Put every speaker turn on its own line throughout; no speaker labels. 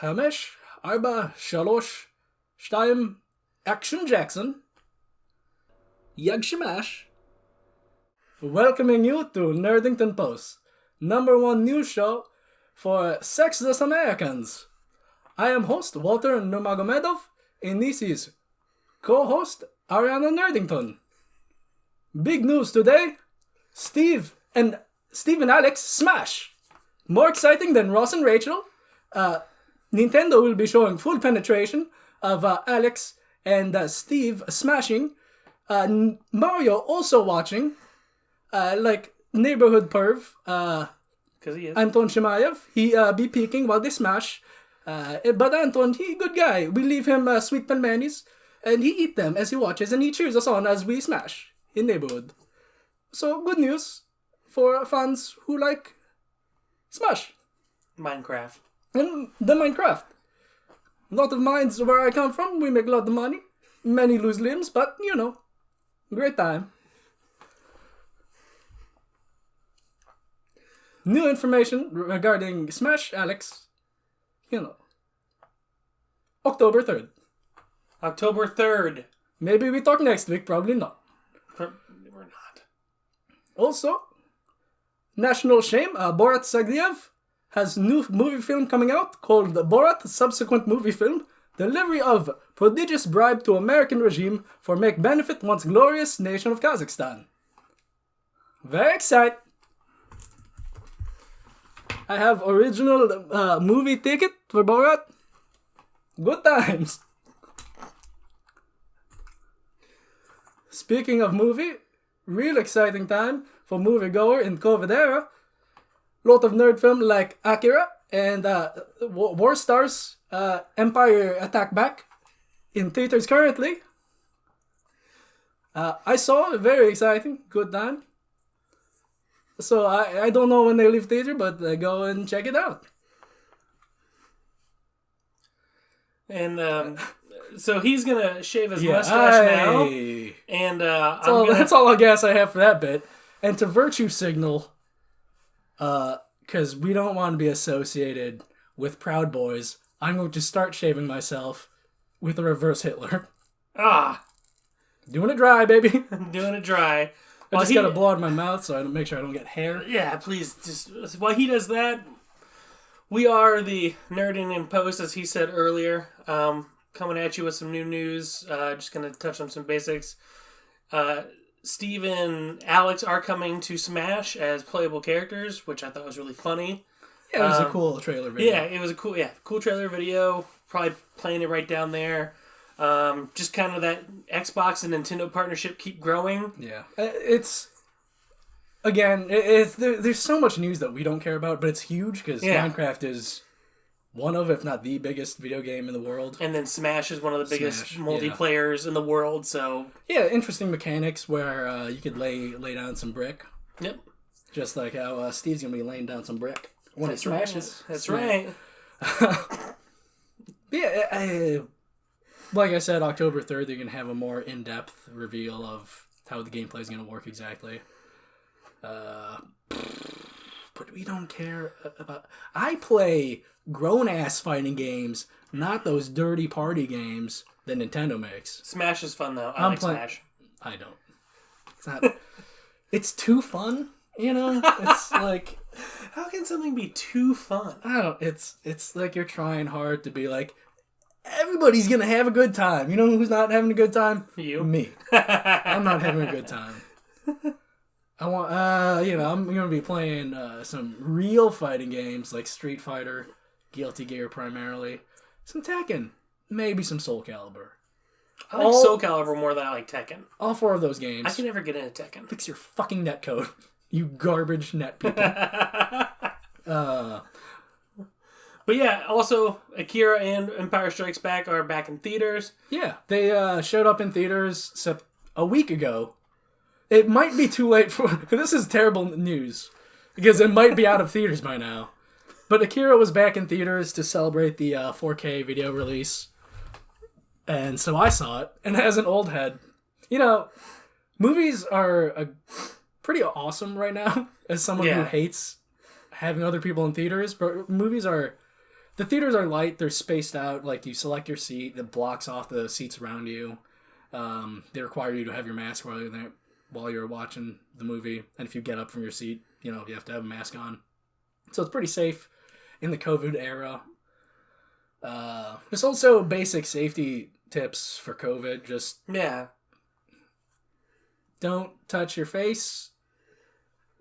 Hamish, Arba, Shalosh, Shtayim, Action Jackson, Yagshemash, welcoming you to Nerdington Post, #1 news show for sexless Americans. I am host Walter Nurmagomedov, and this is co-host Ariana Nerdington. Big news today, Steve and Alex smash. More exciting than Ross and Rachel. Nintendo will be showing full penetration of Alex and Steve smashing. Mario also watching, like neighborhood perv.
Because he is.
Anton Shemaev, he be peeking while they smash. But Anton, he good guy. We leave him sweet pelmenis, and he eat them as he watches, and he cheers us on as we smash in neighborhood. So good news for fans who like smash.
Minecraft.
And the Minecraft. A lot of mines where I come from, we make a lot of money. Many lose limbs, but you know, great time. New information regarding Smash Alex, you know, October 3rd.
October 3rd.
Maybe we talk next week, probably not.
We're not.
Also, national shame, Borat Sagdiyev has new movie film coming out called Borat Subsequent Movie Film, Delivery of Prodigious Bribe to American Regime for Make Benefit Once Glorious Nation of Kazakhstan. Very excited. I have original movie ticket for Borat. Good times. Speaking of movie, real exciting time for moviegoer in COVID era. Lot of nerd film like Akira and War Stars Empire Attack Back in theaters currently. I saw it, very exciting, good time. So I don't know when they leave theater, but go and check it out.
And so he's gonna shave his mustache now. And
that's all I guess I have for that bit. And to virtue signal, because we don't want to be associated with Proud Boys, I'm going to start shaving myself with a reverse Hitler. Doing it dry, baby.
Doing it dry.
I just gotta blow out my mouth so I don't make sure I don't get hair.
Yeah, please. Just while he does that, we are the Nerdington Post, as he said earlier. Coming at you with some new news. Just gonna touch on some basics. Steve and Alex are coming to Smash as playable characters, which I thought was really funny.
Yeah, it was a cool trailer video.
Yeah, it was a cool trailer video. Probably playing it right down there. Just kind of that Xbox and Nintendo partnership keep growing.
Yeah, it's there's so much news that we don't care about, but it's huge because Minecraft is one of, if not the biggest video game in the world.
And then Smash is one of the biggest multiplayers in the world. So
yeah, interesting mechanics where you could lay down some brick.
Yep.
Just like how Steve's gonna be laying down some brick when it smashes.
That's right.
Yeah. Like I said, October 3rd, they're going to have a more in-depth reveal of how the gameplay is going to work exactly. But we don't care about... I play grown-ass fighting games, not those dirty party games that Nintendo makes.
Smash is fun, though. I like Smash.
I don't. It's not... It's too fun, you know? It's like...
How can something be too fun?
I don't... It's like you're trying hard to be like... Everybody's gonna have a good time. You know who's not having a good time?
You.
Me. I'm not having a good time. I want, I'm gonna be playing some real fighting games like Street Fighter, Guilty Gear primarily, some Tekken, maybe some Soul Calibur.
I like Soul Calibur more than I like Tekken.
All 4 of those games.
I can never get into Tekken.
Fix your fucking netcode, you garbage net people.
But yeah, also, Akira and Empire Strikes Back are back in theaters.
Yeah, they showed up in theaters a week ago. It might be too late for... This is terrible news, because it might be out of theaters by now. But Akira was back in theaters to celebrate the 4K video release. And so I saw it, and as an old head, you know, movies are pretty awesome right now, as someone who hates having other people in theaters, but movies are... the theaters are light. They're spaced out. Like, you select your seat that blocks off the seats around you. They require you to have your mask while you're watching the movie. And if you get up from your seat, you have to have a mask on. So it's pretty safe in the COVID era. There's also basic safety tips for COVID. Just don't touch your face.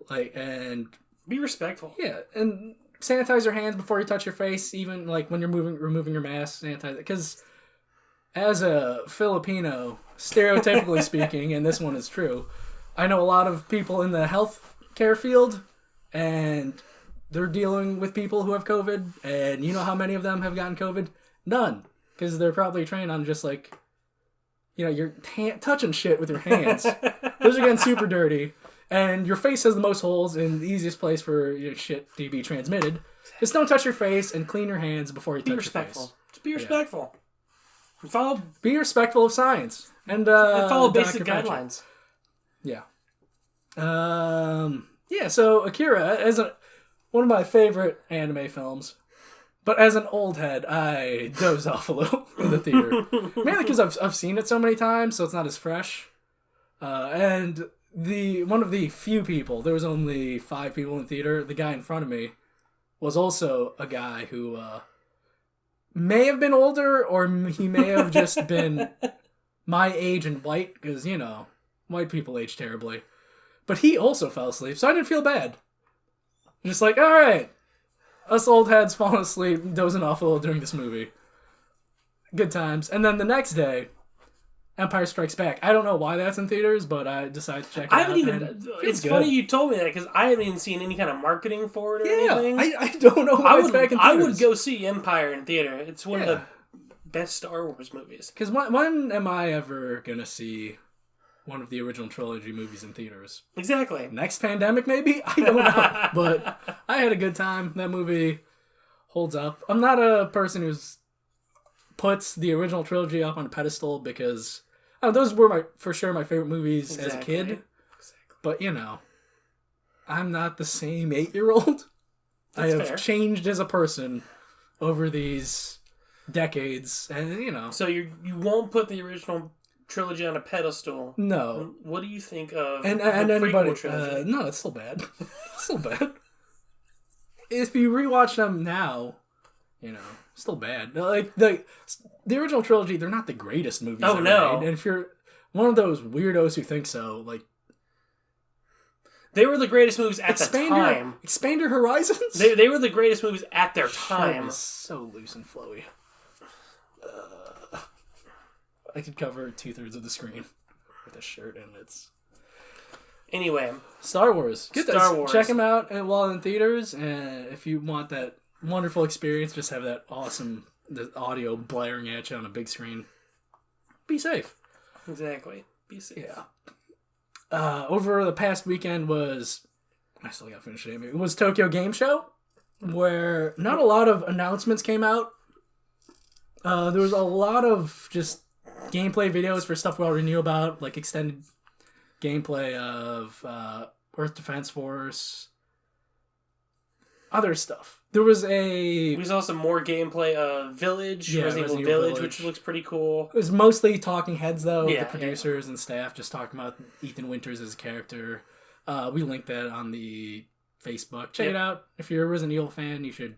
And
be respectful.
Yeah, and sanitize your hands before you touch your face, even when you're removing your mask, sanitize it. Because as a Filipino, stereotypically speaking, and this one is true, I know a lot of people in the healthcare field, and they're dealing with people who have COVID, and you know how many of them have gotten COVID? None. Because they're probably trained on just you're touching shit with your hands. Those are getting super dirty. And your face has the most holes, and the easiest place for your shit to be transmitted. Just don't touch your face and clean your hands before you touch your face.
Just be respectful. Yeah.
Be respectful of science. And
follow basic guidelines.
Yeah. So Akira, one of my favorite anime films, but as an old head, I dozed off a little in the theater. Mainly because I've seen it so many times, so it's not as fresh. And one of the few people, there was only 5 people in the theater, the guy in front of me was also a guy who may have been older, or he may have just been my age and white, because, white people age terribly. But he also fell asleep, so I didn't feel bad. Just alright, us old heads falling asleep, dozing off a little during this movie. Good times. And then the next day, Empire Strikes Back. I don't know why that's in theaters, but I decided to check it out.
I haven't even... It's funny you told me that, because I haven't even seen any kind of marketing for it or anything.
I don't know why it's back in theaters.
I would go see Empire in theater. It's one of the best Star Wars movies.
Because when am I ever going to see one of the original trilogy movies in theaters?
Exactly.
Next pandemic, maybe? I don't know. But I had a good time. That movie holds up. I'm not a person who's puts the original trilogy up on a pedestal, because those were for sure my favorite movies as a kid. Exactly. But I'm not the same 8-year-old. I have changed as a person over these decades, and
So you won't put the original trilogy on a pedestal.
No.
What do you think of
and anybody? No, it's still bad. It's still bad. If you rewatch them now, still bad. The original trilogy, they're not the greatest movies ever made. And if you're one of those weirdos who think so,
they were the greatest movies at the time.
Expand your horizons?
They were the greatest movies at their time.
Is so loose and flowy. I could cover 2/3 of the screen with a shirt, and it's...
Anyway.
Star Wars.
Star Wars.
Check them out while in theaters, and if you want that wonderful experience, just have that awesome audio blaring at you on a big screen. Be safe.
Exactly. Be safe.
Yeah. Over the past weekend I still gotta finish it. It was Tokyo Game Show, where not a lot of announcements came out. There was a lot of just gameplay videos for stuff we already knew about, like extended gameplay of Earth Defense Force, other stuff. There was
also more gameplay of Village, Resident Evil Village, which looks pretty cool.
It was mostly talking heads, though, the producers and staff just talking about Ethan Winters as a character. We linked that on the Facebook. Check it out. If you're a Resident Evil fan, you should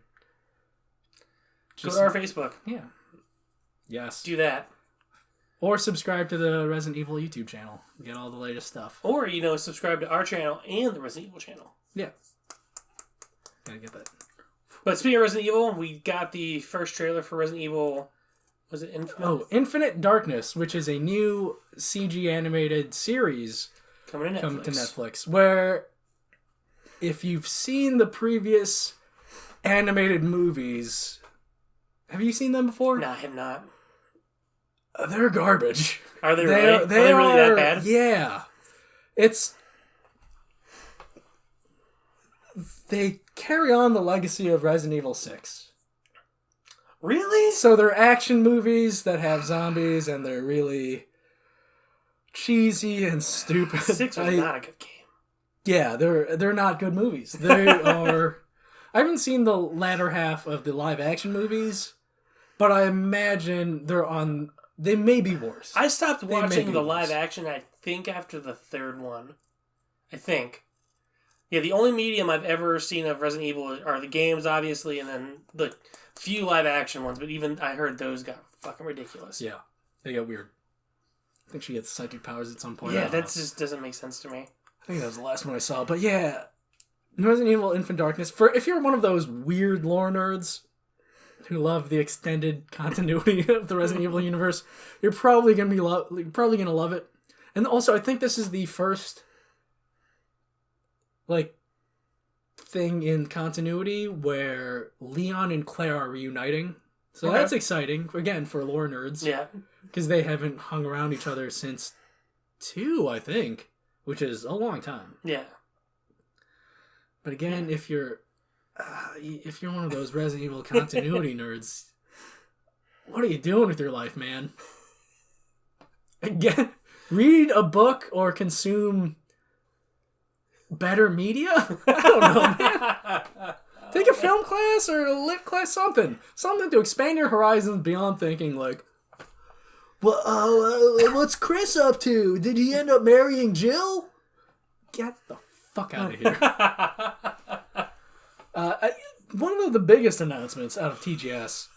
go to our Facebook.
Yeah. Yes.
Do that.
Or subscribe to the Resident Evil YouTube channel. Get all the latest stuff.
Or, subscribe to our channel and the Resident Evil channel.
Yeah. Gotta get that.
But speaking of Resident Evil, we got the first trailer for Resident Evil. Was it Infinite?
Oh, Infinite Darkness, which is a new CG animated series
coming to
Netflix. Where, if you've seen the previous animated movies, have you seen them before?
No, I have not.
They're garbage.
Are they really? Are they really that bad?
Yeah. They carry on the legacy of Resident Evil 6.
Really?
So they're action movies that have zombies, and they're really cheesy and stupid.
6 was not a good game.
Yeah, they're not good movies. They are... I haven't seen the latter half of the live action movies, but I imagine they may be worse.
I stopped watching the live action, I think, after the third one. I think. Yeah, the only medium I've ever seen of Resident Evil are the games, obviously, and then the few live action ones, but even I heard those got fucking ridiculous.
Yeah, they get weird. I think she gets psychic powers at some point.
Yeah, that just doesn't make sense to me.
I think that was the last one I saw, but yeah, Resident Evil Infant Darkness. If you're one of those weird lore nerds who love the extended continuity of the Resident Evil universe, you're probably gonna love it. And also, I think this is the first thing in continuity where Leon and Claire are reuniting. So that's exciting, again, for lore nerds.
Yeah.
Because they haven't hung around each other since 2, I think, which is a long time.
Yeah.
But again, if you're one of those Resident Evil continuity nerds, what are you doing with your life, man? Again, read a book or consume better media? I don't know, man. Take a film class or a lit class, something to expand your horizons beyond thinking like, well, what's Chris up to? Did he end up marrying Jill? Get the fuck out of here. One of the biggest announcements out of TGS,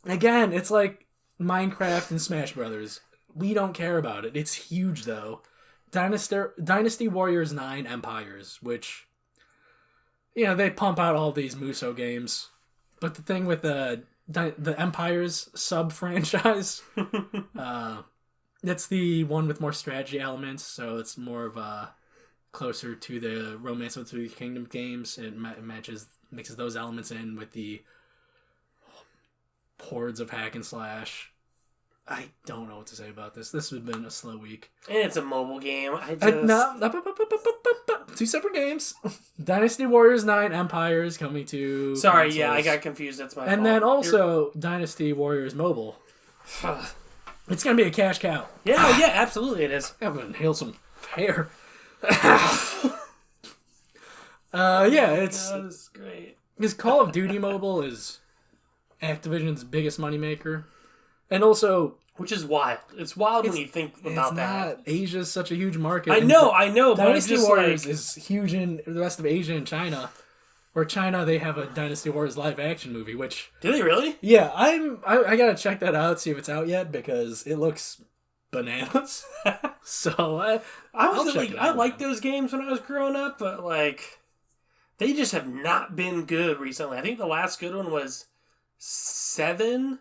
again, it's like Minecraft and Smash Brothers. We don't care about it. It's huge, though. Dynasty Warriors 9 Empires, which, they pump out all these Muso games. But the thing with the Empires sub-franchise, that's the one with more strategy elements, so it's more of a closer to the Romance of the Three Kingdoms games. It mixes those elements in with the hordes of hack and slash. I don't know what to say about this. This has been a slow week.
And it's a mobile game.
Two separate games. Dynasty Warriors 9 Empires coming to
Sorry,
consoles.
yeah, I got confused. That's my fault.
And then also Dynasty Warriors Mobile. It's going to be a cash cow.
Yeah, absolutely it is.
I'm going to inhale some hair. It's...
Oh, this is great.
Because Call of Duty Mobile is Activision's biggest moneymaker. And also...
Which is wild. It's wild when you think about that.
Asia's such a huge market.
I know, but
Dynasty Warriors is huge in the rest of Asia and China. Where China, they have a Dynasty Warriors live action movie, which...
Do they really?
Yeah, I gotta check that out, see if it's out yet, because it looks bananas. So,
I liked those games when I was growing up, but, they just have not been good recently. I think the last good one was 7...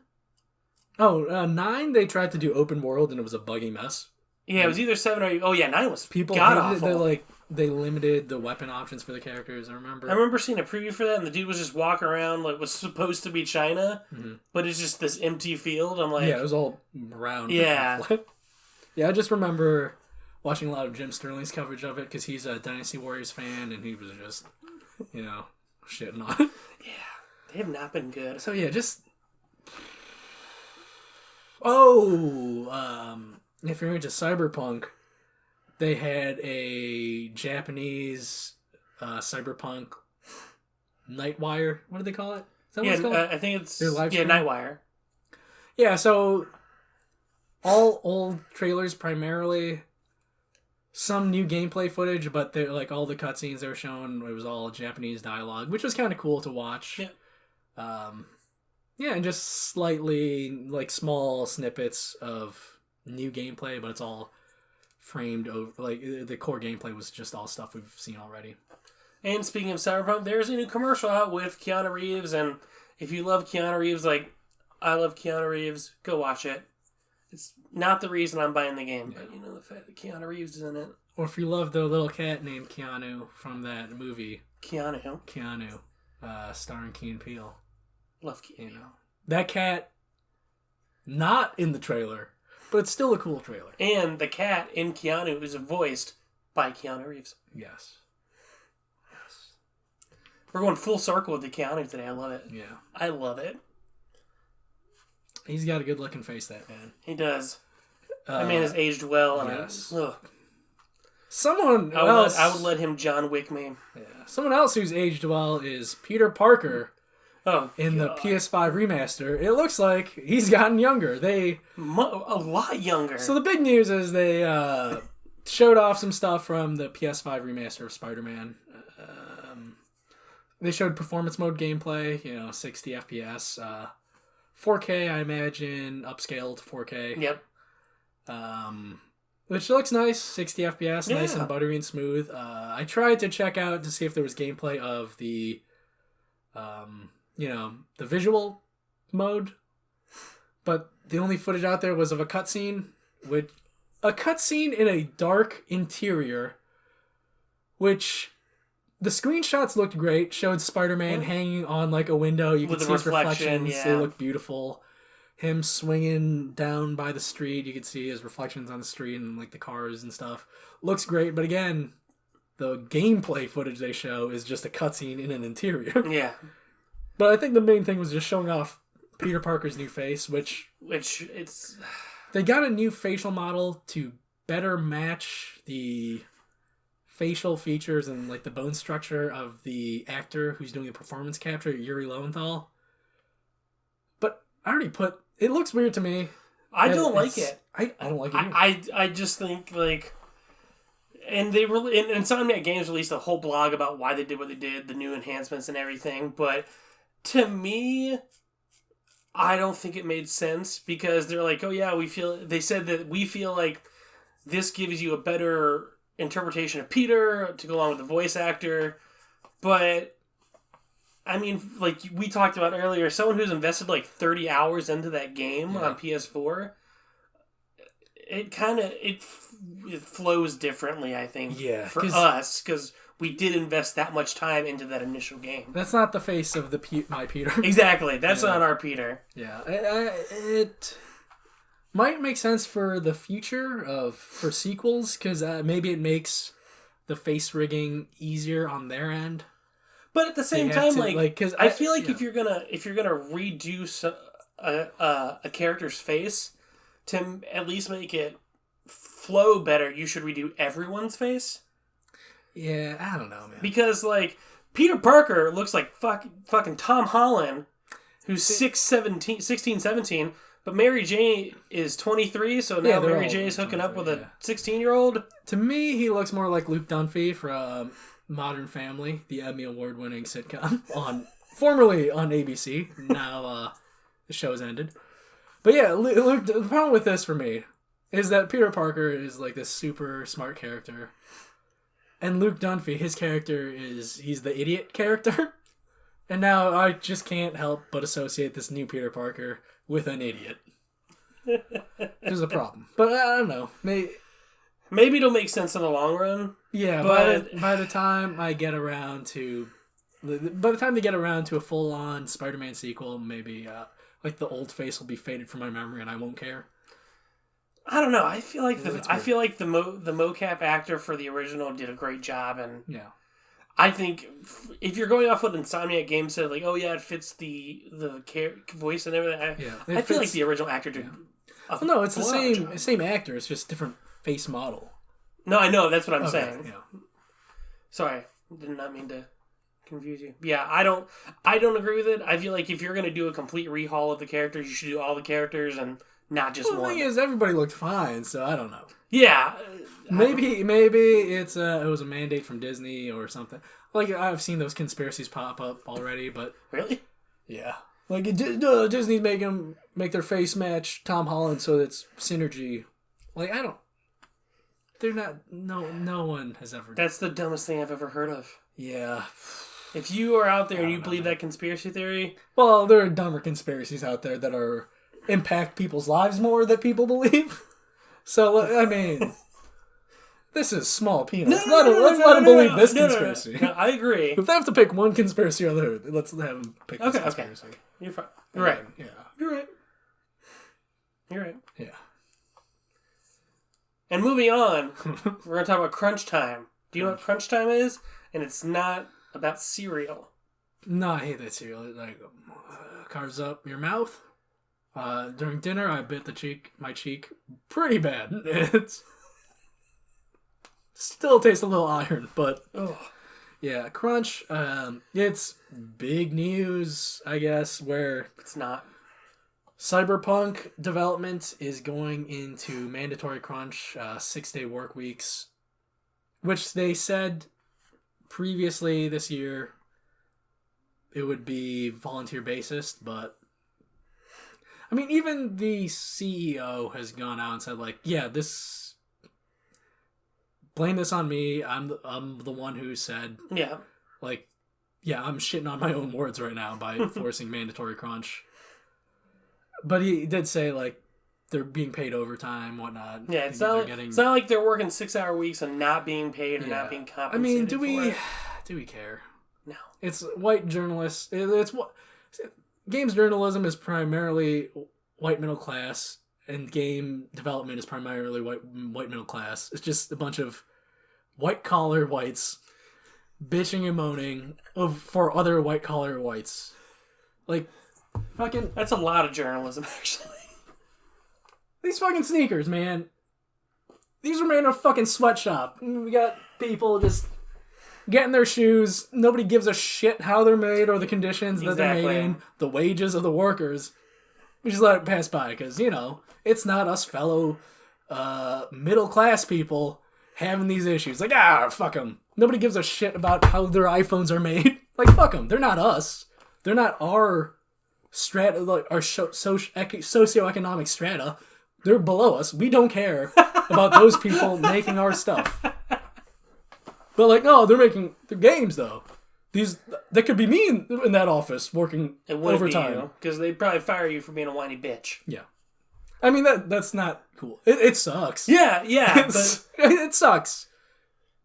9, they tried to do open world and it was a buggy mess.
Yeah, it was either 7 or... Oh, yeah, 9 was
people
god-awful.
They limited the weapon options for the characters, I remember.
I remember seeing a preview for that, and the dude was just walking around was supposed to be China, but it's just this empty field. I'm like...
Yeah, it was all round.
Yeah.
Yeah, I just remember watching a lot of Jim Sterling's coverage of it, because he's a Dynasty Warriors fan, and he was just, shitting on it.
Yeah, they have not been good.
So, yeah, just... if you're into Cyberpunk, they had a Japanese Cyberpunk Nightwire. What do they call it? Is that what it's called?
I think it's Nightwire.
Yeah, so all old trailers primarily. Some new gameplay footage, but they're all the cutscenes they were showing, it was all Japanese dialogue, which was kind of cool to watch.
Yeah.
And just slightly, small snippets of new gameplay, but it's all framed over, the core gameplay was just all stuff we've seen already.
And speaking of Cyberpunk, there's a new commercial out with Keanu Reeves, and if you love Keanu Reeves, I love Keanu Reeves, go watch it. It's not the reason I'm buying the game, but the fact that Keanu Reeves is in it.
Or if you love the little cat named Keanu from that movie.
Keanu,
starring Key and Peele.
Love Keanu.
That cat, not in the trailer, but it's still a cool trailer.
And the cat in Keanu is voiced by Keanu Reeves.
Yes.
We're going full circle with the Keanu today. I love it.
Yeah.
I love it.
He's got a good looking face, that man.
He does. That man has aged well. And
yes. Someone else...
I would let him John Wick me.
Yeah. Someone else who's aged well is Peter Parker. In the PS5 remaster, it looks like he's gotten younger. A
lot younger.
So the big news is they showed off some stuff from the PS5 remaster of Spider-Man. They showed performance mode gameplay, 60 FPS, 4K, I imagine, upscaled 4K.
Yep.
Which looks nice, 60 FPS, nice and buttery and smooth. I tried to check out to see if there was gameplay of the, the visual mode, but the only footage out there was of a cutscene, in a dark interior, which the screenshots looked great, showed Spider-Man hanging on like a window, you could see his reflections, they looked beautiful. Him swinging down by the street, you could see his reflections on the street and like the cars and stuff. Looks great, but again, the gameplay footage they show is just a cutscene in an interior.
Yeah.
But I think the main thing was just showing off Peter Parker's new face, which
it's...
They got a new facial model to better match the facial features and like the bone structure of the actor who's doing the performance capture, Yuri Lowenthal. But I already put... It looks weird to me.
I don't like it.
I don't like it either.
I just think, like... And they really... And Insomniac Games released a whole blog about why they did what they did, the new enhancements and everything, but to me... I don't think it made sense because they're like, oh yeah, they said that we feel like this gives you a better interpretation of Peter to go along with the voice actor. But, I mean, like we talked about earlier, someone who's invested like 30 hours into that game on PS4, it flows differently, I think, for us, because we did invest that much time into that initial game.
That's not the face of my Peter.
Exactly. That's not our Peter.
Yeah. It might make sense for the future for sequels, because maybe it makes the face rigging easier on their end.
But at the same time, cause I feel like if you're gonna redo a character's face to at least make it flow better, you should redo everyone's face.
Yeah, I don't know, man.
Because, like, Peter Parker looks like fucking Tom Holland, who's 16, 17, but Mary Jane is 23, so now Mary Jane is hooking up with a 16-year-old.
To me, he looks more like Luke Dunphy from Modern Family, the Emmy Award-winning sitcom, formerly on ABC. Now, the show's ended. But yeah, Luke, the problem with this for me is that Peter Parker is, like, this super smart character. And Luke Dunphy, his character he's the idiot character. And now I just can't help but associate this new Peter Parker with an idiot. There's a problem. But I don't know.
Maybe it'll make sense in the long run.
Yeah, but by the time they get around to a full-on Spider-Man sequel, maybe like the old face will be faded from my memory and I won't care.
I don't know. I feel like the mocap actor for the original did a great job, and I think if you're going off what Insomniac Games said, like, oh yeah, it fits the voice and everything. I feel like the original actor did.
No, it's the same actor. It's just different face model.
No, I know. That's what I'm saying.
Yeah.
Sorry, did not mean to confuse you. Yeah, I don't agree with it. I feel like if you're going to do a complete rehaul of the characters, you should do all the characters and not just one.
The thing is, everybody looked fine, so I don't know.
Yeah.
Maybe it was a mandate from Disney or something. Like, I've seen those conspiracies pop up already, but...
Really?
Yeah. Like, Disney make their face match Tom Holland so it's synergy. Like, I don't... They're not... No one has ever...
That's the dumbest thing I've ever heard of.
Yeah.
If you are out there and you believe that conspiracy theory...
Well, there are dumber conspiracies out there that impact people's lives more that people believe. So, I mean... This is small peanuts. Let's let them believe this conspiracy.
No, I agree.
If they have to pick one conspiracy or the other, let's have them pick this conspiracy.
Okay. You're fine. You're right.
Yeah.
You're right.
Yeah.
And moving on, we're going to talk about crunch time. Do you know what crunch time is? And it's not about cereal.
No, I hate that cereal. It carves up your mouth. During dinner, I bit my cheek pretty bad. Still tastes a little iron, but
Ugh.
yeah, crunch. It's big news, I guess, where
It's not.
Cyberpunk development is going into mandatory crunch, 6-day work weeks, which they said previously this year it would be volunteer basis, but I mean, even the CEO has gone out and said, like, yeah, blame this on me. I'm the one who said,
Yeah.
like, yeah, I'm shitting on my own words right now by forcing mandatory crunch. But he did say, like, they're being paid overtime, whatnot.
Yeah, it's not like they're working 6-hour weeks and not being paid or not being compensated.
I mean,
do
we care?
No.
It's white journalists. It's what games journalism is primarily white middle class, and game development is primarily white middle class. It's just a bunch of white collar whites bitching and moaning for other white collar whites. Like, fucking.
That's a lot of journalism, actually.
These fucking sneakers, man. These were made in a fucking sweatshop. We got people just getting their shoes. Nobody gives a shit how they're made or the conditions that they're made in. The wages of the workers. We just let it pass by because, you know, it's not us fellow middle class people having these issues. Like, fuck them. Nobody gives a shit about how their iPhones are made. Like, fuck them. They're not us. They're not our strata, like our socioeconomic strata. They're below us. We don't care about those people making our stuff. But like, no, they're making the games though. That could be me in that office working overtime.
Because they'd probably fire you for being a whiny bitch.
Yeah. I mean, that's not cool. It sucks.
Yeah.
It sucks.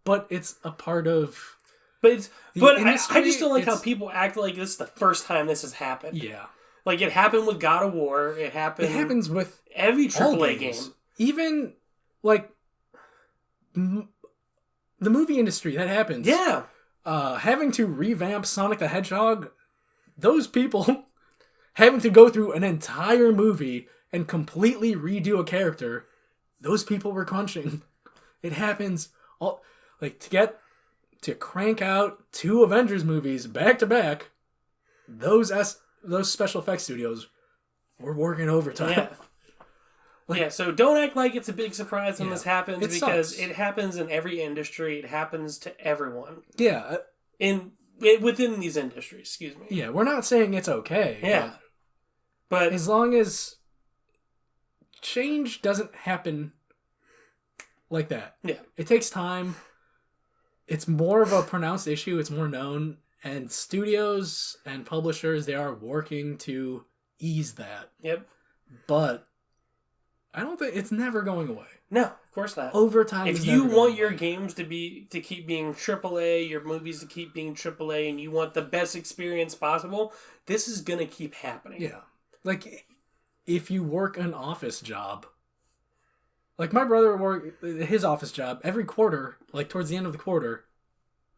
But it's a part of...
I just don't like how people act like this is the first time this has happened.
Yeah.
Like, it happened with God of War. It happens
with
every AAA game.
Even, like, the movie industry, that happens.
Yeah.
Having to revamp Sonic the Hedgehog, those people having to go through an entire movie and completely redo a character, those people were crunching. It happens all... Like, to crank out 2 Avengers movies back to back, those special effects studios were working overtime.
Yeah. So don't act like it's a big surprise when this happens, because
sucks.
It happens in every industry. It happens to everyone.
Yeah.
Within these industries, excuse me.
Yeah, we're not saying it's okay.
Yeah. But
as long as change doesn't happen like that.
Yeah.
It takes time. It's more of a pronounced issue. It's more known. And studios and publishers, they are working to ease that.
Yep.
But I don't think it's never going away.
No, of course not.
Overtime.
If you want your games to keep being AAA, your movies to keep being AAA, and you want the best experience possible, this is gonna keep happening.
Yeah. Like, if you work an office job, like my brother worked his office job every quarter, like towards the end of the quarter,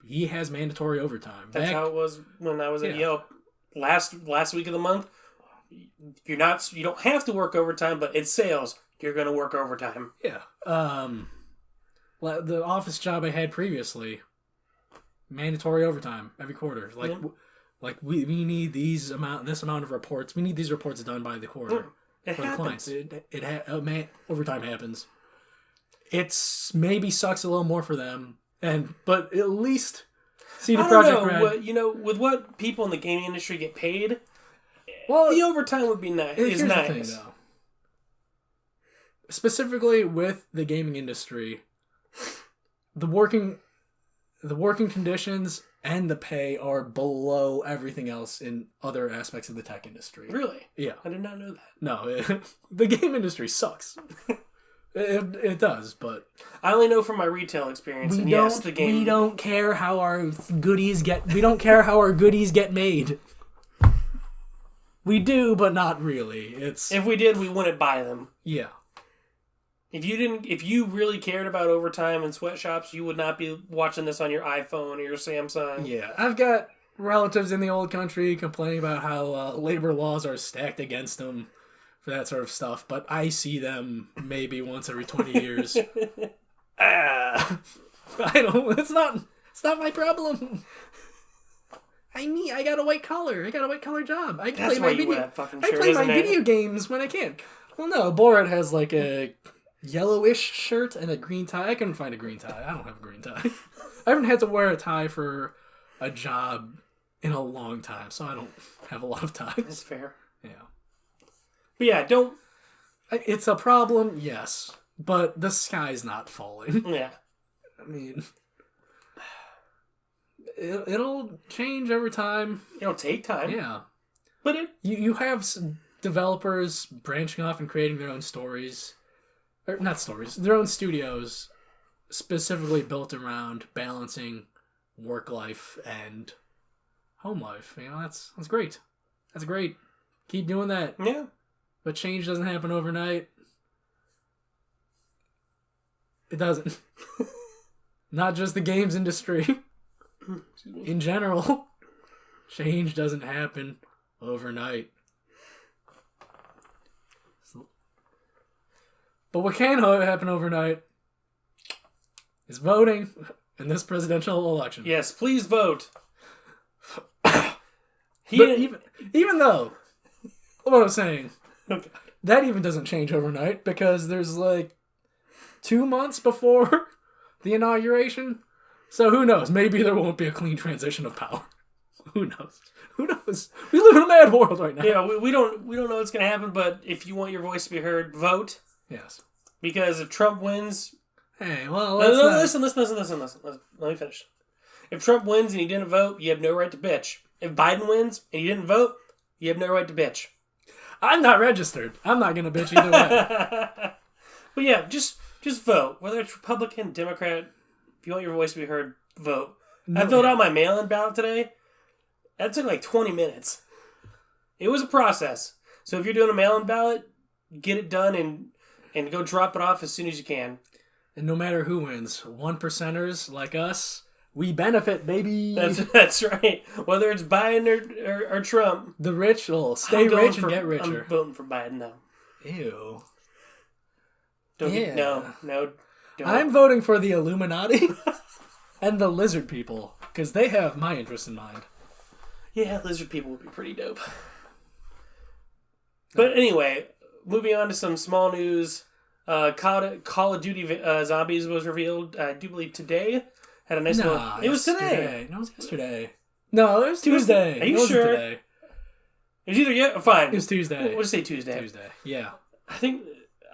he has mandatory overtime.
That's how it was when I was at Yelp last week of the month. You don't have to work overtime, but it's sales. You're going to work overtime.
Yeah. The office job I had previously, mandatory overtime every quarter. Like, like we need this amount of reports. We need these reports done by the quarter.
It
for
happens.
The clients. Overtime happens. It's maybe sucks a little more for them, but at least CD Projekt Red.
With what people in the gaming industry get paid,
well,
the overtime would be nice.
Here's
nice.
The thing, though. Specifically with the gaming industry, the working conditions and the pay are below everything else in other aspects of the tech industry.
Really?
Yeah.
I did not know that.
No, the game industry sucks. It does, but
I only know from my retail experience.
We don't care how our goodies get. We don't care how our goodies get made. We do, but not really.
If we did, we wouldn't buy them.
Yeah.
If you really cared about overtime and sweatshops, you would not be watching this on your iPhone or your Samsung.
Yeah, I've got relatives in the old country complaining about how labor laws are stacked against them for that sort of stuff, but I see them maybe once every 20 years. I don't. It's not my problem. I got a white collar. I got a white collar job. I
That's
play
why
my
you
video.
wear that fucking
I
shirt,
play my
isn't it?
video games when I can. Well, no. Borat has like a yellowish shirt and a green tie. I couldn't find a green tie. I don't have a green tie. I haven't had to wear a tie for a job in a long time, so I don't have a lot of ties.
That's fair.
Yeah.
But yeah, don't...
It's a problem, yes, but the sky's not falling.
Yeah.
I mean, it'll change over time.
It'll take time.
Yeah.
But it...
You have some developers branching off and creating their own stories. Or not stories, their own studios specifically built around balancing work life and home life. You know, that's great. That's great. Keep doing that.
Yeah.
But change doesn't happen overnight. It doesn't. Not just the games industry. In general, change doesn't happen overnight. But what can happen overnight is voting in this presidential election.
Yes, please vote.
But even though, what I'm saying,
Okay.
that even doesn't change overnight because there's like 2 months before the inauguration. So who knows? Maybe there won't be a clean transition of power. Who knows? Who knows? We live in a mad world right now.
Yeah, we don't know what's going to happen, but if you want your voice to be heard, vote.
Yes.
Because if Trump wins...
Hey, well,
listen. Let me finish. If Trump wins and he didn't vote, you have no right to bitch. If Biden wins and you didn't vote, you have no right to bitch.
I'm not registered. I'm not going to bitch either way.
But yeah, just vote. Whether it's Republican, Democrat, if you want your voice to be heard, vote. I filled out my mail-in ballot today. That took like 20 minutes. It was a process. So if you're doing a mail-in ballot, get it done and go drop it off as soon as you can.
And no matter who wins, 1%ers like us, we benefit, baby.
That's right. Whether it's Biden or Trump.
The rich will stay rich and get richer.
I'm voting for Biden, though.
Ew.
No. Don't.
I'm voting for the Illuminati and the lizard people, because they have my interest in mind.
Yeah, lizard people would be pretty dope. But anyway, moving on to some small news. Call of Duty Zombies was revealed, I do believe today. Had a nice little... It was today.
No, it was yesterday. No, it was Tuesday.
Are you sure?
Today.
It was either yet... Fine.
It was Tuesday.
We'll just say Tuesday.
Tuesday, yeah.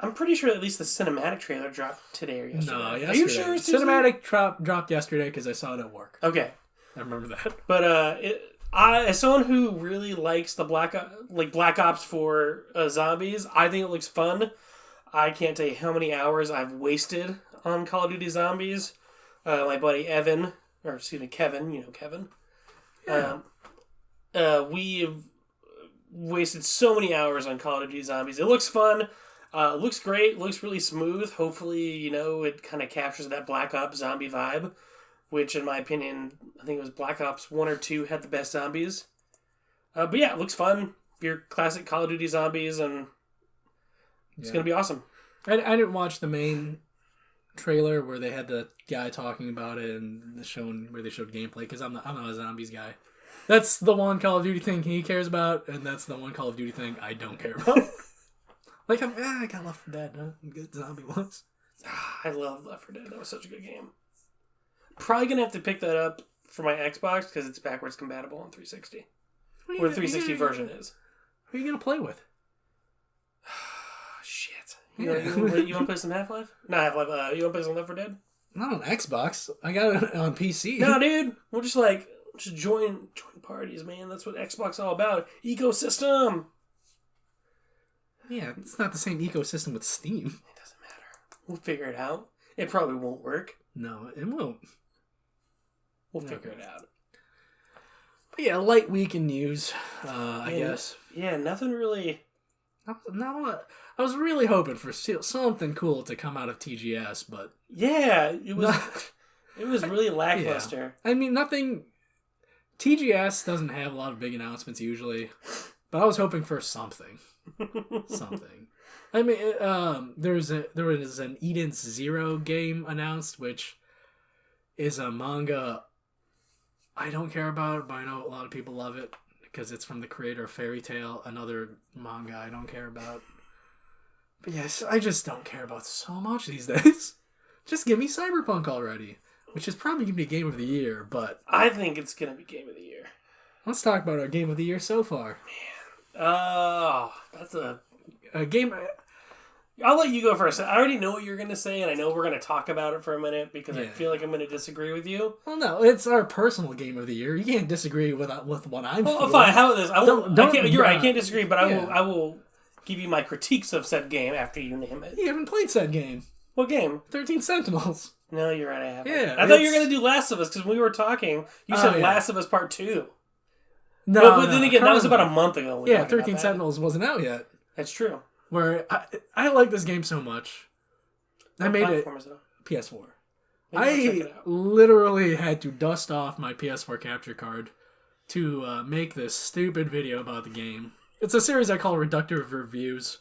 I'm pretty sure at least the cinematic trailer dropped today or yesterday.
No, yesterday.
Are you sure it's Tuesday?
Cinematic dropped yesterday because I saw it at work.
Okay.
I remember that.
But as someone who really likes the Black Ops 4 zombies, I think it looks fun. I can't tell you how many hours I've wasted on Call of Duty Zombies. My buddy Kevin, you know Kevin.
Yeah.
We've wasted so many hours on Call of Duty Zombies. It looks fun. It looks great. It looks really smooth. Hopefully, it kind of captures that Black Ops zombie vibe, which in my opinion, I think it was Black Ops 1 or 2 had the best zombies. But yeah, it looks fun. Your classic Call of Duty Zombies, and it's going to be awesome.
I didn't watch the main trailer where they had the guy talking about it and where they showed gameplay, because I'm not a zombies guy. That's the one Call of Duty thing he cares about, and that's the one Call of Duty thing I don't care about. Like, I got Left 4 Dead, huh? Good zombie ones.
I love Left 4 Dead. That was such a good game. Probably going to have to pick that up for my Xbox because it's backwards compatible on 360. Where the 360 version is.
Who are you going to play with?
Shit. You want to play some Half-Life? Not Half-Life. You want to play some Left 4 Dead?
Not on Xbox. I got it on PC.
No, dude. We'll just join parties, man. That's what Xbox is all about. Ecosystem.
Yeah, it's not the same ecosystem with Steam.
It doesn't matter. We'll figure it out. It probably won't work.
No, it won't.
We'll figure it out.
But yeah, light week in news, I guess.
Yeah, nothing really...
Not a lot. I was really hoping for something cool to come out of TGS, but...
Yeah, it was really lackluster.
Yeah. I mean, nothing... TGS doesn't have a lot of big announcements usually, but I was hoping for something. Something. I mean, there was an Eden's Zero game announced, which is a manga I don't care about, but I know a lot of people love it because it's from the creator of Fairy Tail, another manga I don't care about. But yes, I just don't care about so much these days. Just give me Cyberpunk already, which is probably going to be Game of the Year, but...
I think it's going to be Game of the Year.
Let's talk about our Game of the Year so far.
Man. That's
a game...
I'll let you go first. I already know what you're going to say, and I know we're going to talk about it for a minute because I feel like I'm going to disagree with you.
Well, no, it's our personal Game of the Year. You can't disagree with what I'm feeling.
Oh, fine. How about this? You're right. I can't disagree, but I will give you my critiques of said game after you name it.
You haven't played said game.
What game?
13 Sentinels.
No, you're right. I haven't.
Yeah,
I thought you were going to do Last of Us because when we were talking, you said Last of Us Part 2.
No,
but then again, that was about a month ago.
13 Sentinels wasn't out yet.
That's true.
Where I like this game so much. I made it PS4. I literally had to dust off my PS4 capture card to make this stupid video about the game. It's a series I call Reductive Reviews.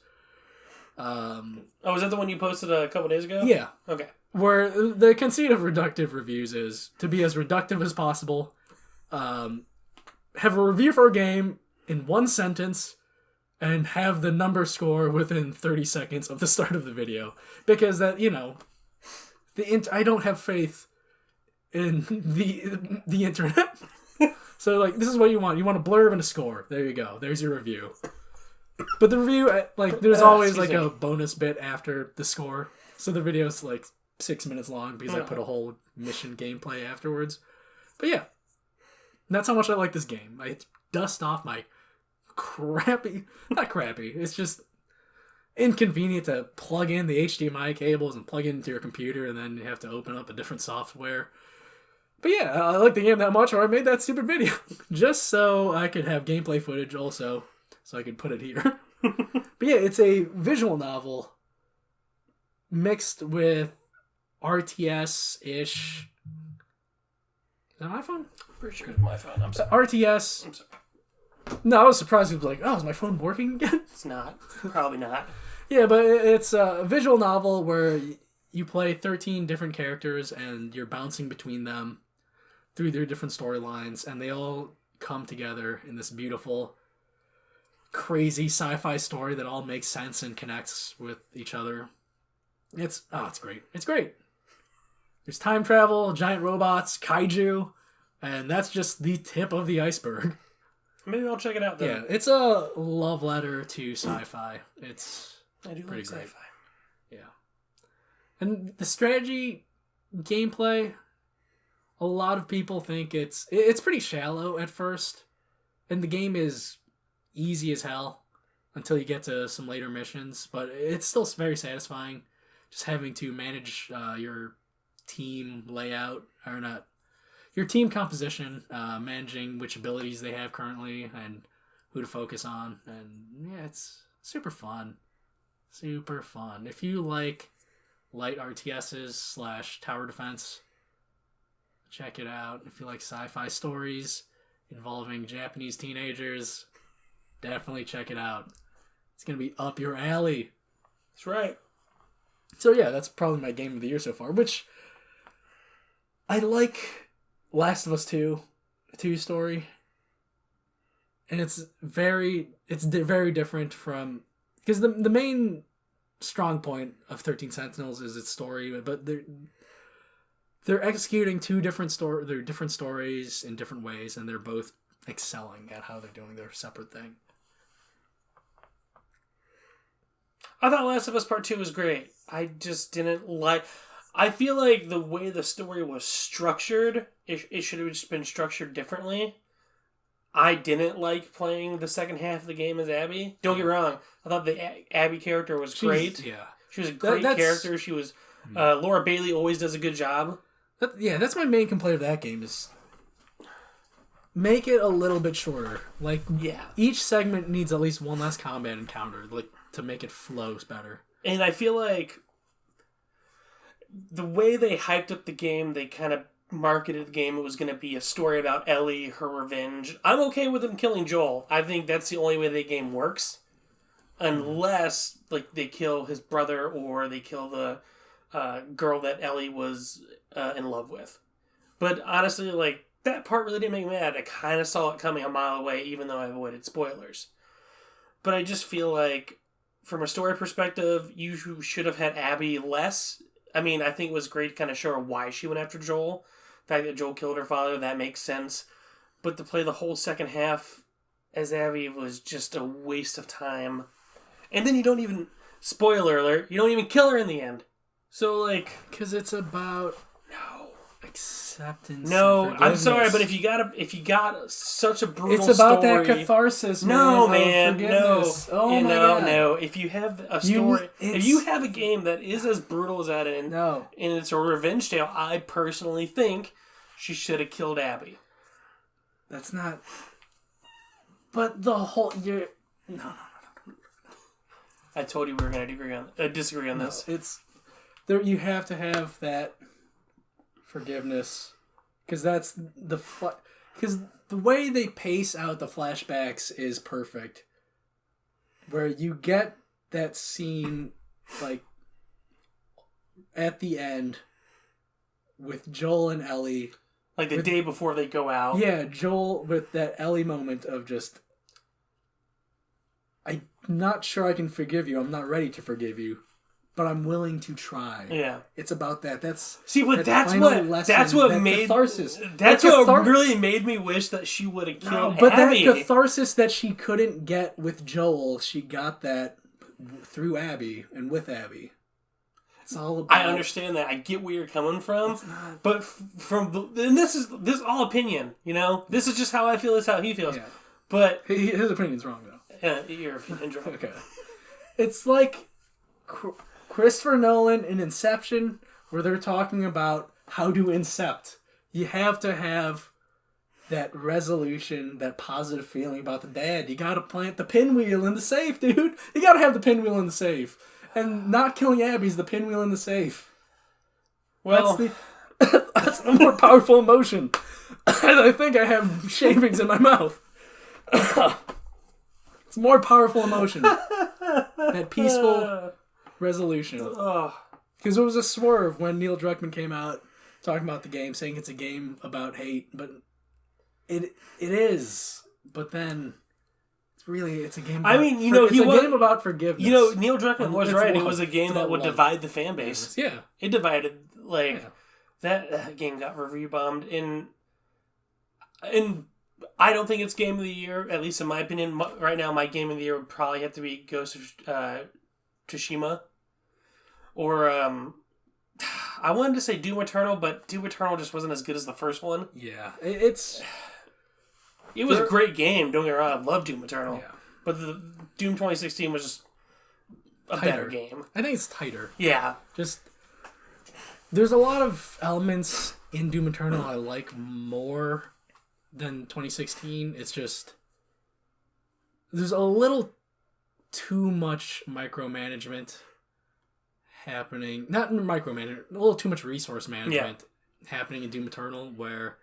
Is that the one you posted a couple days ago?
Yeah.
Okay.
Where the conceit of Reductive Reviews is to be as reductive as possible. Have a review for a game in one sentence and have the number score within 30 seconds of the start of the video. Because that, I don't have faith in the internet. So, this is what you want. You want a blurb and a score. There you go. There's your review. But the review, there's always, a bonus bit after the score. So the video's, 6 minutes long because I put a whole mission gameplay afterwards. But yeah. That's how much I like this game. I dust off my not crappy, it's just inconvenient to plug in the HDMI cables and plug it into your computer and then you have to open up a different software. But yeah, I like the game that much, or I made that stupid video just so I could have gameplay footage also, so I could put it here. But yeah, it's a visual novel mixed with RTS-ish. Is that my phone?
Pretty sure it's my phone. I'm sorry.
RTS.
I'm sorry.
No, I was surprised. It was is my phone working again?
It's not. Probably not.
Yeah, but it's a visual novel where you play 13 different characters and you're bouncing between them through their different storylines, and they all come together in this beautiful, crazy sci-fi story that all makes sense and connects with each other. It's great. It's great. There's time travel, giant robots, kaiju, and that's just the tip of the iceberg.
Maybe I'll check it out then.
Yeah, it's a love letter to sci-fi.
I do like sci-fi.
Yeah. And the strategy gameplay, a lot of people think it's pretty shallow at first. And the game is easy as hell until you get to some later missions. But it's still very satisfying. Just having to manage your team layout, or not, your team composition, managing which abilities they have currently and who to focus on. And yeah, it's super fun. Super fun. If you like light RTSs / tower defense, check it out. If you like sci-fi stories involving Japanese teenagers, definitely check it out. It's going to be up your alley.
That's right.
So yeah, that's probably my game of the year so far, which I like Last of Us 2 story. And it's very different from, because the main strong point of 13 Sentinels is its story, but they're executing two different stories in different ways, and they're both excelling at how they're doing their separate thing.
I thought Last of Us Part 2 was great. I just didn't like... I feel like the way the story was structured, it should have just been structured differently. I didn't like playing the second half of the game as Abby. Don't get me wrong. I thought the Abby character was great. She was a great character. She was... Laura Bailey always does a good job.
That's my main complaint of that game is... make it a little bit shorter. Each segment needs at least one less combat encounter, to make it flow better.
And I feel like the way they hyped up the game, they kind of marketed the game, it was going to be a story about Ellie, her revenge. I'm okay with them killing Joel. I think that's the only way the game works. Unless, they kill his brother or they kill the girl that Ellie was in love with. But honestly, like, that part really didn't make me mad. I kind of saw it coming a mile away, even though I avoided spoilers. But I just feel like, from a story perspective, you should have had Abby less. I mean, I think it was great to kind of show her why she went after Joel. The fact that Joel killed her father, that makes sense. But to play the whole second half as Abby was just a waste of time. And then you don't even, spoiler alert, you don't even kill her in the end. So, like...
Because it's about... No. Acceptance.
No, I'm sorry, but if you got such a brutal story...
It's about that catharsis, man.
No, man, no.
Oh, my God.
No. If you have a story... If you have a game that is as brutal as that, and it's a revenge tale, I personally think she should have killed Abby.
That's not... But the whole... No.
I told you we were going to disagree on this.
It's... There, you have to have that forgiveness. Because that's the... Because the way they pace out the flashbacks is perfect. Where you get that scene, like, at the end with Joel and Ellie...
Like the day before they go out.
Yeah, Joel with that Ellie moment of just... I'm not sure I can forgive you. I'm not ready to forgive you. But I'm willing to try.
Yeah.
It's about that. That's
that's what made...
Catharsis.
That's what really made me wish that she would have killed
but
Abby.
That catharsis that she couldn't get with Joel, she got that through Abby and with Abby. It's all about...
I understand that. I get where you're coming from. But and this is all opinion, you know? This is just how I feel. This is how he feels.
Yeah.
But...
His opinion's wrong, though.
Your opinion's wrong.
Okay. It's like Christopher Nolan in Inception, where they're talking about how to incept. You have to have that resolution, that positive feeling about the dad. You gotta plant the pinwheel in the safe, dude. You gotta have the pinwheel in the safe. And not killing Abby's the pinwheel in the safe.
Well,
that's the more powerful emotion. I think I have shavings in my mouth. It's a more powerful emotion. That peaceful resolution. Because it was a swerve when Neil Druckmann came out talking about the game, saying it's a game about hate, but it is. But then it's a game. About, a game about forgiveness.
You know, Neil Druckmann was right. It was a game that would divide the fan base.
Yeah,
it divided. That game got review bombed, and I don't think it's game of the year. At least in my opinion, right now, my game of the year would probably have to be Ghost of Tsushima, or I wanted to say Doom Eternal, but Doom Eternal just wasn't as good as the first one.
Yeah,
It was a great game, don't get me wrong, I love Doom Eternal.
Yeah.
But the Doom 2016 was just a better game.
I think it's tighter.
Yeah.
There's a lot of elements in Doom Eternal I like more than 2016. It's just... There's a little too much micromanagement happening. Not micromanagement, a little too much resource management happening in Doom Eternal, where...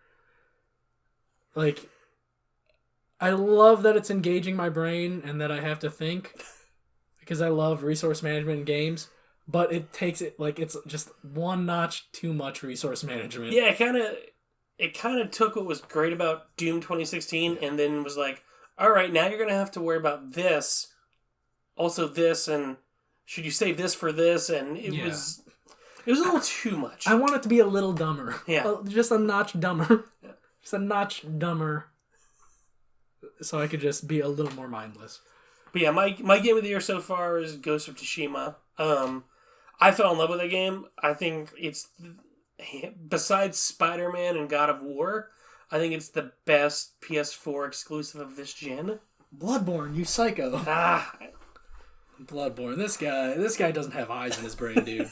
Like... I love that it's engaging my brain and that I have to think, because I love resource management in games, but it takes it, like, it's just one notch too much resource management.
Yeah, it kind of took what was great about Doom 2016 and then was like, all right, now you're going to have to worry about this, also this, and should you save this for this? And it was a little too much.
I want it to be a little dumber.
Yeah.
Just a notch dumber. Yeah. Just a notch dumber. So I could just be a little more mindless.
But yeah, my game of the year so far is Ghost of Tsushima. I fell in love with that game. I think it's, besides Spider-Man and God of War, I think it's the best PS4 exclusive of this gen.
Bloodborne, you psycho. Bloodborne. This guy doesn't have eyes in his brain, dude.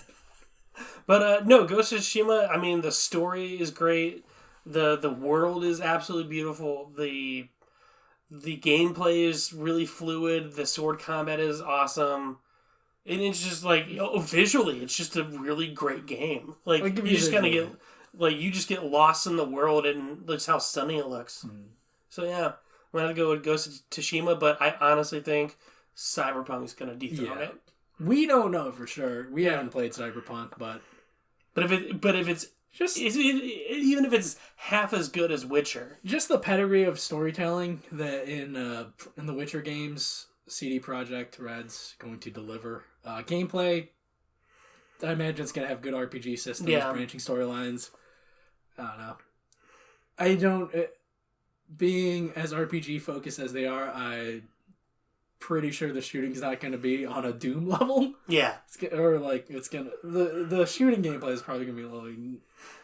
But no, Ghost of Tsushima, I mean, the story is great. The world is absolutely beautiful. The gameplay is really fluid. The sword combat is awesome. And it's just like, visually, it's just a really great game. Like you just kind of get lost in the world and just how stunning it looks. Mm. So yeah, I'm going to go with Ghost of Tsushima, but I honestly think Cyberpunk's going to dethrone it.
We don't know for sure. We haven't played Cyberpunk, but
if Even if it's half as good as Witcher.
Just the pedigree of storytelling that in the Witcher games, CD Projekt Red's going to deliver. Gameplay, I imagine it's going to have good RPG systems, branching storylines. I don't know. Being as RPG focused as they are, I'm pretty sure the shooting's not going to be on a Doom level.
Yeah.
The shooting gameplay is probably going to be a little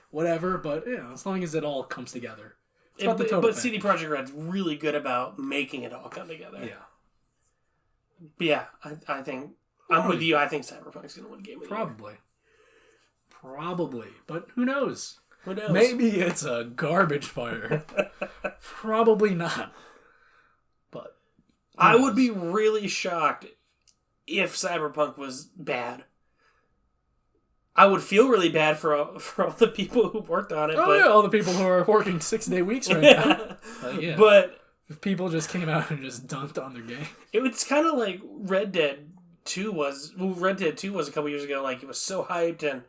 whatever, but as long as it all comes together.
But CD Projekt Red's really good about making it all come together.
Yeah.
But yeah, I think I'm with you. I think Cyberpunk's going to win Game of the Year.
Probably. But who knows?
Who knows?
Maybe it's a garbage fire. Probably not. But
I would be really shocked if Cyberpunk was bad. I would feel really bad for all the people who worked on it.
All the people who are working 6-day weeks right now.
But
if people just came out and just dunked on their game.
It's kind of like Red Dead 2 was. Well, Red Dead 2 was a couple years ago. Like, it was so hyped, and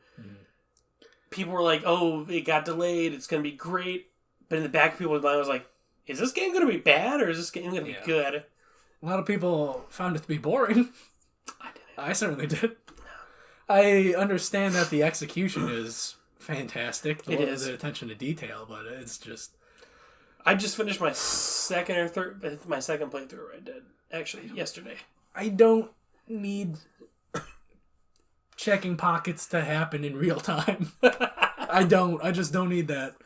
people were like, "Oh, it got delayed. It's going to be great." But in the back of people's mind was like, "Is this game going to be bad, or is this game going to be good?"
A lot of people found it to be boring.
I didn't.
I certainly did. I understand that the execution is fantastic.
It is.
The attention to detail, but it's just...
I just finished my second playthrough of Red Dead, actually, yesterday.
I don't need checking pockets to happen in real time. I just don't need that.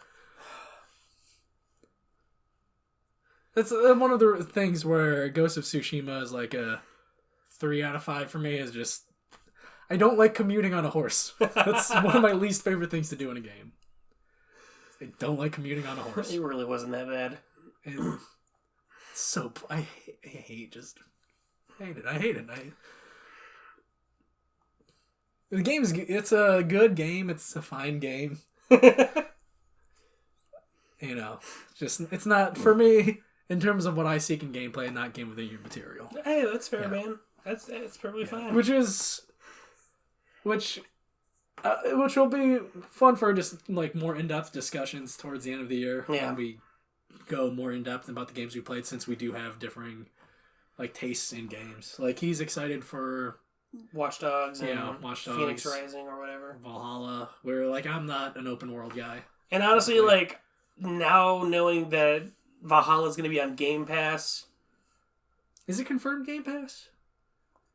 That's one of the things where Ghost of Tsushima is like a 3 out of 5 for me. Is just... I don't like commuting on a horse. That's one of my least favorite things to do in a game. I don't like commuting on a horse.
It really wasn't that bad.
I hate it. I hate it. The game is... It's a good game. It's a fine game. It's not, for me, in terms of what I seek in gameplay, not game of the year material.
Hey, that's fair, man. That's perfectly fine.
Which will be fun for just like more in-depth discussions towards the end of the year when we go more in-depth about the games we played, since we do have differing like tastes in games. Like, he's excited for
Watch Dogs and
Watch Dogs,
Phoenix Rising or whatever.
Valhalla, where like I'm not an open world guy.
And honestly, like, now knowing that Valhalla is going to be on Game Pass.
Is it confirmed Game Pass?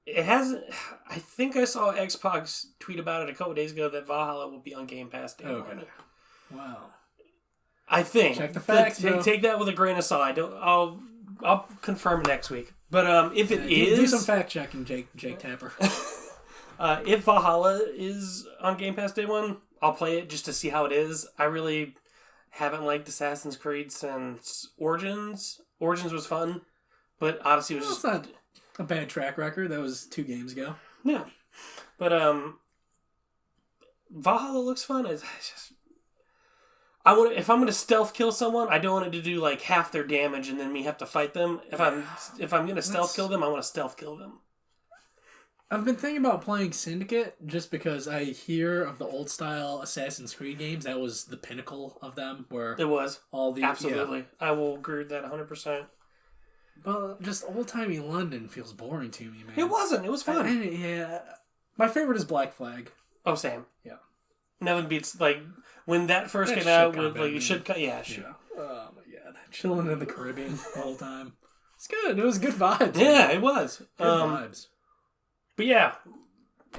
It hasn't. I think I saw Xbox tweet about it a couple days ago that Valhalla will be on Game Pass day one.
Wow.
I think.
Check the facts.
Take that with a grain of salt. I'll confirm next week. But if it is,
do some fact checking, Jake Tapper.
If Valhalla is on Game Pass day one, I'll play it just to see how it is. I really haven't liked Assassin's Creed since Origins. Origins was fun, but Odyssey was just...
It's not a bad track record. That was 2 games ago.
Yeah. But Valhalla looks fun. It's just... if I'm going to stealth kill someone, I don't want it to do like half their damage and then me have to fight them. If I'm going to stealth kill them, I want to stealth kill them.
I've been thinking about playing Syndicate just because I hear of the old style Assassin's Creed games. That was the pinnacle of them. Where
it was.
All the
Absolutely. I will agree with that 100%.
But just old-timey London feels boring to me, man.
It wasn't. It was fun.
My favorite is Black Flag.
Oh, same.
Yeah.
Nothing beats, like, when that first came out, with like, you should... Yeah, should.
Oh, my God. Chilling in the Caribbean the whole time. It's good. It was good vibes.
Yeah, it was.
Good vibes.
But yeah,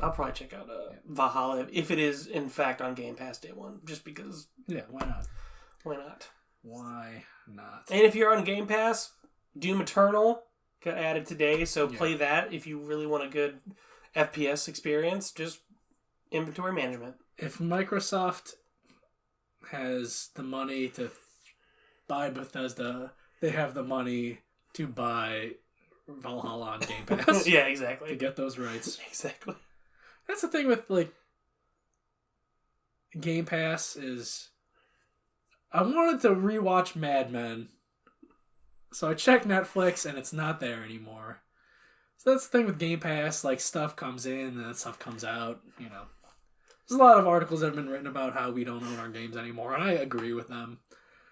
I'll probably check out Valhalla if it is, in fact, on Game Pass day one. Just because...
Yeah, why not?
Why not?
Why not?
And if you're on Game Pass... Doom Eternal got added today, so play that if you really want a good FPS experience. Just inventory management.
If Microsoft has the money to buy Bethesda, they have the money to buy Valhalla on Game Pass.
Yeah, exactly.
To get those rights.
Exactly.
That's the thing with like Game Pass is I wanted to rewatch Mad Men. So I checked Netflix and it's not there anymore. So that's the thing with Game Pass, like stuff comes in and then stuff comes out, There's a lot of articles that have been written about how we don't own our games anymore, and I agree with them.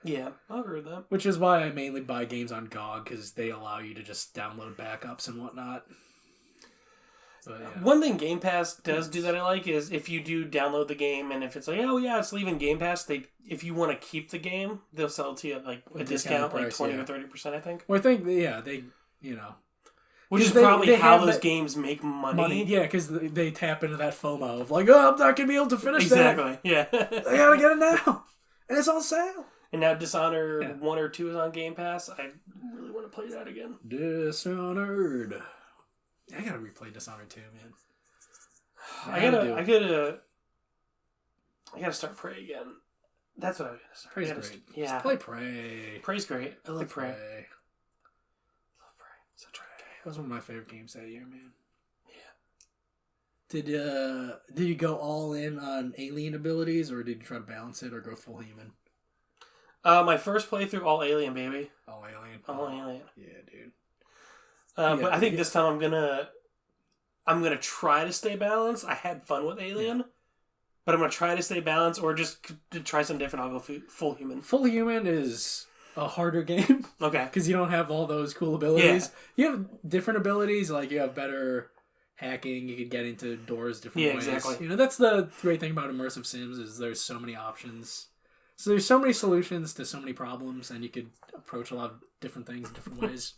Yeah, I agree with that.
Which is why I mainly buy games on GOG, because they allow you to just download backups and whatnot. But, yeah.
One thing Game Pass does do that I like is if you do download the game and if it's like, oh yeah, it's leaving Game Pass, if you want to keep the game, they'll sell it to you at like a discount, like 20 or 30%, I think.
Well, I think, they, you know.
Which is probably how those games make money.
Yeah, because they tap into that FOMO of like, oh, I'm not going to be able to finish that.
Exactly, yeah.
I got to get it now. And it's on sale.
And now Dishonored 1 or 2 is on Game Pass. I really want to play that again.
Dishonored. I gotta replay Dishonored 2, man.
I gotta start Prey again. That's what I was gonna start.
Prey's great.
Yeah.
Just play Prey.
Prey's great. I love Prey.
Love Prey.
Such a great game.
That was one of my favorite games that year, man.
Yeah.
Did you go all in on alien abilities, or did you try to balance it, or go full human?
My first playthrough, all alien, baby.
All alien.
All alien.
Yeah, dude.
But I think this time I'm gonna try to stay balanced. I had fun with Alien, but I'm gonna try to stay balanced, or just to try something different. I'll go full human.
Full human is a harder game.
Okay.
Because you don't have all those cool abilities. Yeah. You have different abilities, like you have better hacking. You could get into doors different ways. Yeah, exactly. You know, that's the great thing about immersive sims is there's so many options. So there's so many solutions to so many problems, and you could approach a lot of different things in different ways.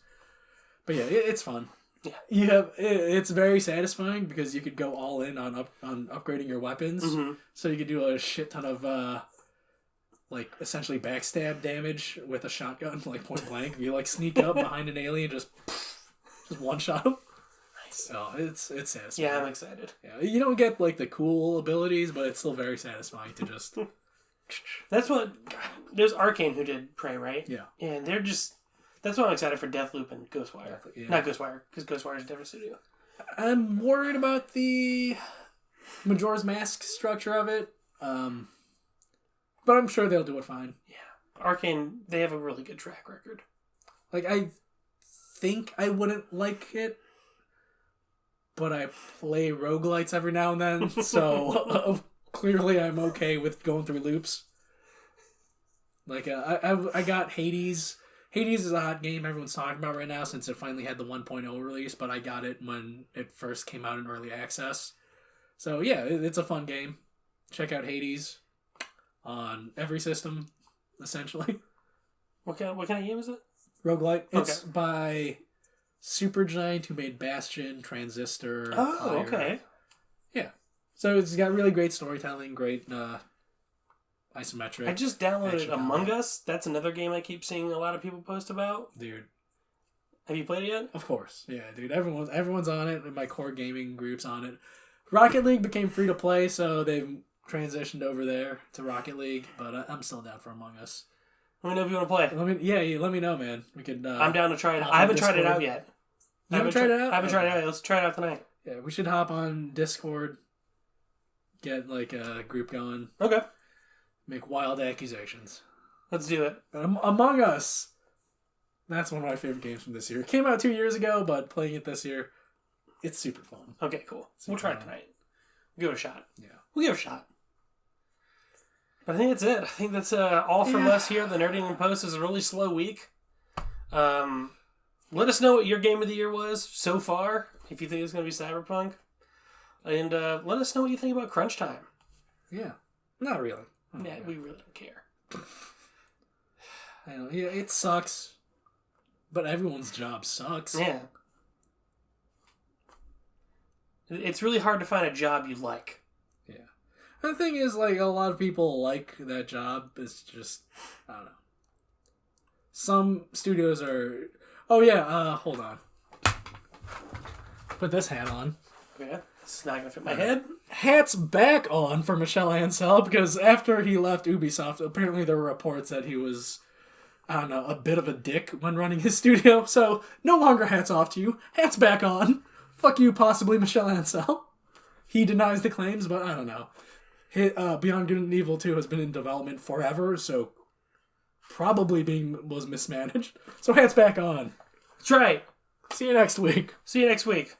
But yeah, it's fun. Yeah, it's very satisfying because you could go all in on upgrading your weapons. Mm-hmm. So you could do a shit ton of like essentially backstab damage with a shotgun, like point blank. You like sneak up behind an alien, just one shot him. Nice. Oh, it's satisfying.
Yeah, I'm excited. Yeah,
you don't get like the cool abilities, but it's still very satisfying to just.
That's what there's Arcane who did Prey, right?
Yeah,
and they're just. That's why I'm excited for Deathloop and Ghostwire. Yeah. Not Ghostwire, because Ghostwire is a different studio.
I'm worried about the Majora's Mask structure of it, but I'm sure they'll do it fine.
Yeah. Arcane, they have a really good track record.
Like, I think I wouldn't like it, but I play roguelites every now and then, so clearly I'm okay with going through loops. Like, I got Hades. Hades is a hot game everyone's talking about right now since it finally had the 1.0 release, but I got it when it first came out in early access. So yeah, it's a fun game. Check out Hades on every system, essentially.
What kind of game is it?
Roguelite. It's by Supergiant, who made Bastion, Transistor.
Oh, Pyre. Okay.
Yeah. So it's got really great storytelling, great isometric.
I just downloaded Among Us. That's another game I keep seeing a lot of people post about.
Dude.
Have you played it yet?
Of course. Yeah, dude. Everyone's on it. My core gaming group's on it. Rocket League became free to play, so they've transitioned over there to Rocket League, but I'm still down for Among Us.
Let me know if you want to play.
Let me know, man. We could.
I'm down to try it out. I haven't tried it out yet.
You haven't tried it out?
I haven't tried it out. Let's try it out tonight.
Yeah, we should hop on Discord, get like a group going.
Okay.
Make wild accusations.
Let's do it.
Among Us. That's one of my favorite games from this year. It came out 2 years ago, but playing it this year, it's super fun.
Okay, cool. We'll try it tonight. We'll give it a shot.
Yeah.
We'll give it a shot. But I think that's it. I think that's all from us here. The Nerdington Post is a really slow week. Let us know what your game of the year was so far, if you think it's going to be Cyberpunk. And let us know what you think about Crunch Time.
Yeah. Not really.
Yeah, we really don't care.
I know, yeah, it sucks. But everyone's job sucks.
Yeah. It's really hard to find a job you like.
Yeah. And the thing is, like, a lot of people like that job. It's just, I don't know. Some studios are... Oh, yeah, hold on. Put this hat on.
Okay. It's not going to fit my head.
Hat's back on for Michel Ancel, because after he left Ubisoft, apparently there were reports that he was, I don't know, a bit of a dick when running his studio. So, no longer hats off to you. Hat's back on. Fuck you, possibly, Michel Ancel. He denies the claims, but I don't know. Beyond Good and Evil 2 has been in development forever, so probably was mismanaged. So hat's back on.
That's right.
See you next week.
See you next week.